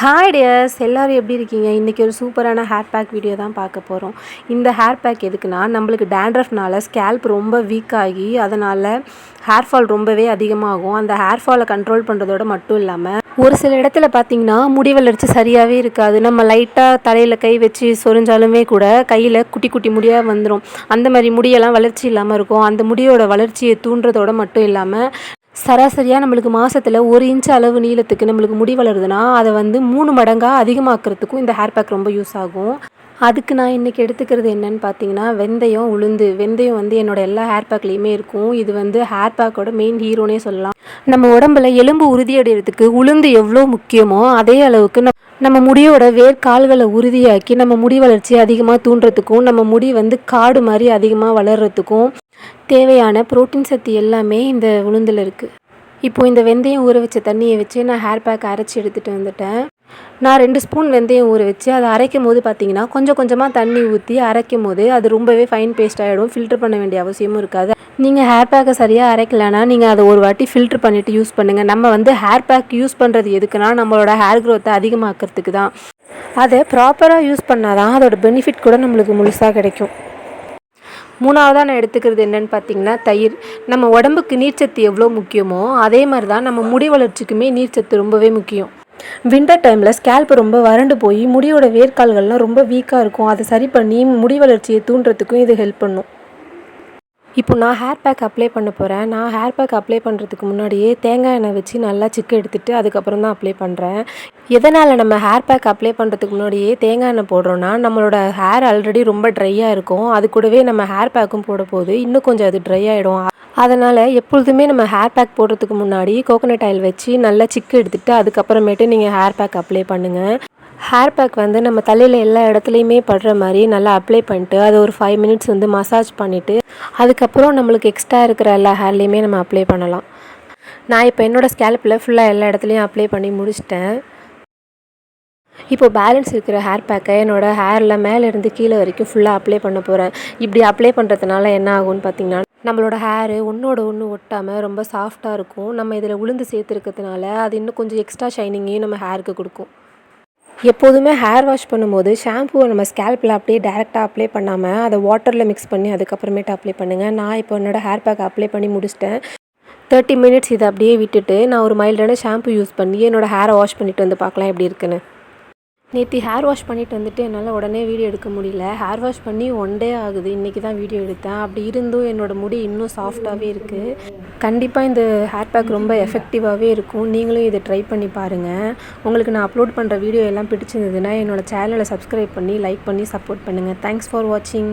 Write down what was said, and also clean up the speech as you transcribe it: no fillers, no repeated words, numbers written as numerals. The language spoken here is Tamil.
ஹாய் டியர்ஸ், எல்லோரும் எப்படி இருக்கீங்க? இன்றைக்கி ஒரு சூப்பரான ஹேர் பேக் வீடியோ தான் பார்க்க போகிறோம். இந்த ஹேர் பேக் எதுக்குன்னா, நம்மளுக்கு டேண்ட்ரஃப்னால ஸ்கேல்ப் ரொம்ப வீக் ஆகி அதனால் ஹேர் ஃபால் ரொம்பவே அதிகமாகும். அந்த ஹேர் ஃபாலை கண்ட்ரோல் பண்ணுறதோட மட்டும் இல்லாமல் ஒரு சில இடத்துல பார்த்திங்கன்னா முடி வளர்ச்சி சரியாகவே இருக்காது. நம்ம லைட்டாக தலையில் கை வச்சு சொரிஞ்சாலுமே கூட கையில் குட்டி குட்டி முடியாக வந்துடும். அந்த மாதிரி முடியெல்லாம் வளர்ச்சி இல்லாமல் இருக்கும். அந்த முடியோட வளர்ச்சியை தூண்டுறதோட மட்டும் இல்லாமல் சராசரியாக நம்மளுக்கு மாதத்தில் 1 இன்ச் அளவு நீளத்துக்கு நம்மளுக்கு முடி வளருதுன்னா அதை 3 மடங்காக அதிகமாக்குறதுக்கும் இந்த ஹேர் பேக் ரொம்ப யூஸ் ஆகும். அதுக்கு நான் இன்றைக்கி எடுத்துக்கிறது என்னென்னு பார்த்தீங்கன்னா, வெந்தயம், உளுந்து. வெந்தயம் என்னோடய எல்லா ஹேர் பேக்லேயுமே இருக்கும். இது ஹேர் பேக்கோட மெயின் ஹீரோனே சொல்லலாம். நம்ம உடம்புல எலும்பு உறுதியடைகிறதுக்கு உளுந்து எவ்வளோ முக்கியமோ அதே அளவுக்கு நம்ம முடியோட வேர்க்கால்களை உறுதியாக்கி நம்ம முடி வளர்ச்சி அதிகமாக தூண்டுறதுக்கும் நம்ம முடி காடு மாதிரி அதிகமாக வளர்கிறதுக்கும் தேவையான புரோட்டீன் சத்து எல்லாமே இந்த உளுந்தில் இருக்குது. இப்போது இந்த வெந்தயம் ஊற வச்ச தண்ணியை வச்சு நான் ஹேர் பேக் அரைச்சி எடுத்துகிட்டு வந்துட்டேன். நான் 2 ஸ்பூன் வெந்தயம் ஊற வச்சு அதை அரைக்கும் போது பார்த்திங்கன்னா கொஞ்சம் கொஞ்சமாக தண்ணி ஊற்றி அரைக்கும் போது அது ரொம்பவே ஃபைன் பேஸ்ட் ஆகிடும். ஃபில்டர் பண்ண வேண்டிய அவசியமும் இருக்காது. நீங்கள் ஹேர் பேக்கை சரியாக அரைக்கலைன்னா நீங்கள் அதை ஒரு வாட்டி ஃபில்ட்ரு பண்ணிவிட்டு யூஸ் பண்ணுங்கள். நம்ம ஹேர் பேக் யூஸ் பண்ணுறது எதுக்குன்னா நம்மளோட ஹேர் க்ரோத்தை அதிகமாக்கிறதுக்கு தான். அதை ப்ராப்பராக யூஸ் பண்ணால் தான் அதோட பெனிஃபிட் கூட நம்மளுக்கு முழுசாக கிடைக்கும். மூணாவதாக நான் எடுத்துக்கிறது என்னென்னு பார்த்தீங்கன்னா தயிர். நம்ம உடம்புக்கு நீர்ச்சத்து எவ்வளோ முக்கியமோ அதே மாதிரி தான் நம்ம முடி வளர்ச்சிக்குமே நீர்ச்சத்து ரொம்பவே முக்கியம். வின்டர் டைமில் ஸ்கேல்ப் ரொம்ப வறண்டு போய் முடியோட வேர்க்கால்கள்லாம் ரொம்ப வீக்காக இருக்கும். அதை சரி பண்ணி முடி வளர்ச்சியை தூண்டுறதுக்கும் இது ஹெல்ப் பண்ணும். இப்போ நான் ஹேர் பேக் அப்ளை பண்ண போகிறேன். நான் ஹேர் பேக் அப்ளை பண்ணுறதுக்கு முன்னாடியே தேங்காய் எண்ணெய் வச்சு நல்லா சிக்கு எடுத்துகிட்டு அதுக்கப்புறம் தான் அப்ளை பண்ணுறேன். எதனால் நம்ம ஹேர் பேக் அப்ளை பண்ணுறதுக்கு முன்னாடியே தேங்காய் எண்ணெய் போடுறோன்னா, நம்மளோட ஹேர் ஆல்ரெடி ரொம்ப ட்ரையாக இருக்கும். அது கூடவே நம்ம ஹேர் பேக்கும் போட போது இன்னும் கொஞ்சம் அது ட்ரை ஆகிடும். அதனால் எப்பொழுதுமே நம்ம ஹேர் பேக் போடுறதுக்கு முன்னாடி கோகோனட் ஆயில் வச்சு நல்லா சிக்கு எடுத்துகிட்டு அதுக்கப்புறமேட்டு நீங்கள் ஹேர் பேக் அப்ளை பண்ணுங்கள். ஹேர் பேக் நம்ம தலையில் எல்லா இடத்துலையுமே படுற மாதிரி நல்லா அப்ளை பண்ணிட்டு அதை ஒரு 5 மினிட்ஸ் மசாஜ் பண்ணிவிட்டு அதுக்கப்புறம் நம்மளுக்கு எக்ஸ்ட்ரா இருக்கிற எல்லா ஹேர்லேயுமே நம்ம அப்ளை பண்ணலாம். நான் இப்போ என்னோடய ஸ்கேல்ப்பில் ஃபுல்லாக எல்லா இடத்துலையும் அப்ளை பண்ணி முடிச்சிட்டேன். இப்போது பேலன்ஸ் இருக்கிற ஹேர் பேக்கை என்னோடய ஹேரில் மேலேருந்து கீழே வரைக்கும் ஃபுல்லாக அப்ளை பண்ண போகிறேன். இப்படி அப்ளை பண்ணுறதுனால என்ன ஆகும்னு பார்த்திங்கன்னா, நம்மளோட ஹேரு ஒன்றோட ஒன்று ஒட்டாமல் ரொம்ப சாஃப்டாக இருக்கும். நம்ம இதில் உளுந்து சேர்த்துருக்கிறதுனால அது இன்னும் கொஞ்சம் எக்ஸ்ட்ரா ஷைனிங்கையும் நம்ம ஹேருக்கு கொடுக்கும். எப்போதுமே ஹேர் வாஷ் பண்ணும்போது ஷாம்புவை நம்ம ஸ்கேல்ப்பில் அப்படியே டேரெக்டாக அப்ளை பண்ணாமல் அதை வாட்டரில் மிக்ஸ் பண்ணி அதுக்கப்புறமேட்டு அப்ளை பண்ணுங்கள். நான் இப்போ என்னோடய ஹேர் பேக் அப்ளை பண்ணி முடிச்சிட்டேன். 30 மினிட்ஸ் இதை அப்படியே விட்டுட்டு நான் ஒரு மைல்டான ஷாம்பு யூஸ் பண்ணி என்னோடய ஹேரை வாஷ் பண்ணிவிட்டு பார்க்கலாம் எப்படி இருக்குன்னு. நேற்று ஹேர் வாஷ் பண்ணிவிட்டு என்னால் உடனே வீடியோ எடுக்க முடியல. ஹேர் வாஷ் பண்ணி 1 டே ஆகுது. இன்றைக்கி தான் வீடியோ எடுத்தேன். அப்படி இருந்தும் என்னோடய முடி இன்னும் சாஃப்டாகவே இருக்குது. கண்டிப்பாக இந்த ஹேர் பேக் ரொம்ப எஃபெக்டிவாகவே இருக்கும். நீங்களும் இதை ட்ரை பண்ணி பாருங்கள். உங்களுக்கு நான் அப்லோட் பண்ணுற வீடியோ எல்லாம் பிடிச்சிருந்ததுன்னா என்னோடய சேனலை சப்ஸ்கிரைப் பண்ணி லைக் பண்ணி சப்போர்ட் பண்ணுங்கள். தேங்க்ஸ் ஃபார் வாட்சிங்.